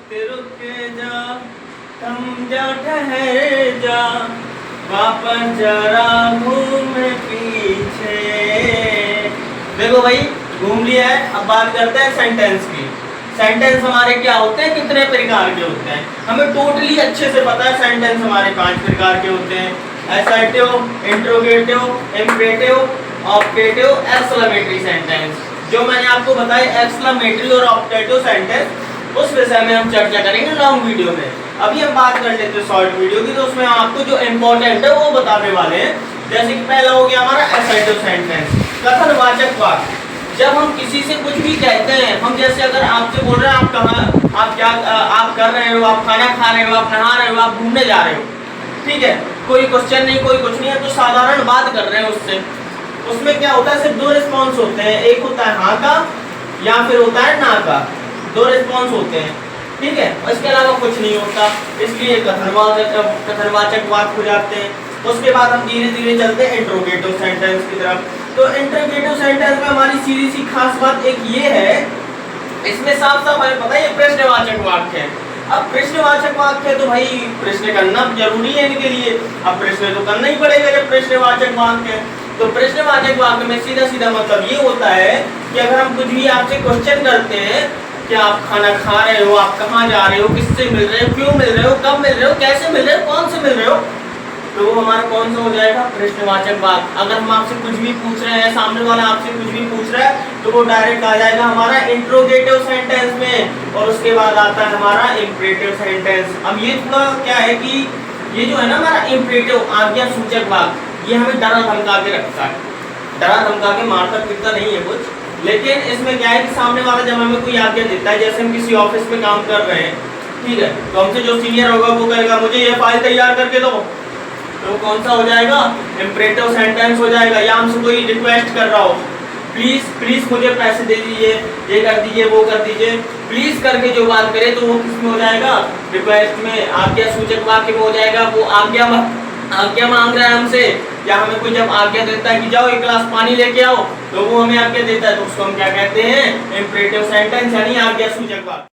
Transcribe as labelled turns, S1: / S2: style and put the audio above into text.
S1: रुक जा, थम जा, ठहर जा, वापस जरा घूम पीछे। देखो भाई घूम लिया है, अब बात करते हैं सेंटेंस की। सेंटेंस हमारे क्या होते हैं, कितने प्रकार के होते हैं, हमें टोटली अच्छे से पता है। सेंटेंस हमारे 5 प्रकार के होते हैं, assertive, interrogative, imperative, objective, exclamatory sentence. जो मैंने आपको बताया एक्सक्लेमेटरी और ऑब्जेक्टिव सेंटेंस, उस विषय में हम चर्चा करेंगे लॉन्ग वीडियो में। अभी हम बात कर लेते हैं शॉर्ट वीडियो की, तो उसमें आपको जो इम्पोर्टेंट है वो बताने वाले हैं। जैसे कि पहला हो गया हमारा असर्टिव सेंटेंस, कथनवाचक वाक्य। जब हम किसी से कुछ भी कहते हैं, हम जैसे अगर आपसे बोल रहे हैं आप कहाँ, आप क्या आप कर रहे हो, आप खाना खा रहे हो, आप नहा रहे हो, आप घूमने जा रहे हो, ठीक है, कोई क्वेश्चन नहीं, कोई कुछ नहीं है, तो साधारण बात कर रहे हैं उससे। उसमें क्या होता है, सिर्फ 2 रिस्पॉन्स होते हैं, एक होता है हाँ का या फिर होता है ना का, 2 रिस्पॉन्स होते हैं, ठीक है, इसके अलावा कुछ नहीं होता, इसलिए कथनवाचक वाक्य हो जाते हैं। उसके बाद हम धीरे धीरे चलते हैं इंट्रोगेटिव सेंटेंस की तरफ। तो इंट्रोगेटिव सेंटेंस में हमारी सीधी सी खास बात एक ये है, इसमें साफ साफ हमें पता है ये प्रश्नवाचक वाक्य है। अब प्रश्नवाचक वाक्य है तो भाई प्रश्न करना जरूरी है इनके लिए, अब प्रश्न तो करना ही पड़ेगा जब प्रश्नवाचक वाक्य है। तो प्रश्नवाचक वाक्य में सीधा सीधा मतलब ये होता है कि अगर हम कुछ भी आपसे क्वेश्चन करते हैं कि आप खाना खा रहे हो, आप कहाँ जा रहे हो, किससे मिल रहे हो, क्यों मिल रहे हो, कब मिल रहे हो, कैसे मिल रहे हो, कौन से मिल रहे हो, तो वो हमारा कौन सा हो जाएगा, प्रश्नवाचक वाक्य। अगर हम आपसे कुछ भी पूछ रहे हैं, सामने वाला आपसे कुछ भी पूछ रहा है, तो वो डायरेक्ट आ जाएगा हमारा इंट्रोगेटिव सेंटेंस में, और उसके बाद आता है हमारा इम्परेटिव सेंटेंस। अब ये थोड़ा क्या है कि ये जो है ना हमारा इम्परेटिव आज्ञा सूचक वाक्य, ये हमें डरा धमका के रखता है, डरा धमका के मारता पीटता नहीं है कुछ, लेकिन इसमें क्या है कि सामने वाला जब हमें कोई आज्ञा देता है, जैसे हम किसी ऑफिस में काम कर रहे हैं, ठीक है, तो हमसे जो सीनियर होगा वो कहेगा मुझे ये फाइल तैयार करके दो, तो कौन सा हो जाएगा, इम्परेटिव सेंटेंस हो जाएगा। या हमसे कोई रिक्वेस्ट कर रहा हो, प्लीज प्लीज मुझे पैसे दे दीजिए, ये कर दीजिए, वो कर दीजिए, प्लीज करके जो बात करे तो वो किसमें हो जाएगा, रिक्वेस्ट में, आज्ञा सूचक वाक्य में हो जाएगा। वो आज्ञा मांग रहा है हमसे, या हमें कोई जब आज्ञा देता है कि जाओ एक गिलास पानी लेके आओ, तो वो हमें आज्ञा देता है, तो उसको हम क्या कहते हैं, इम्परेटिव सेंटेंस यानी आज्ञा सूचक वाक्य।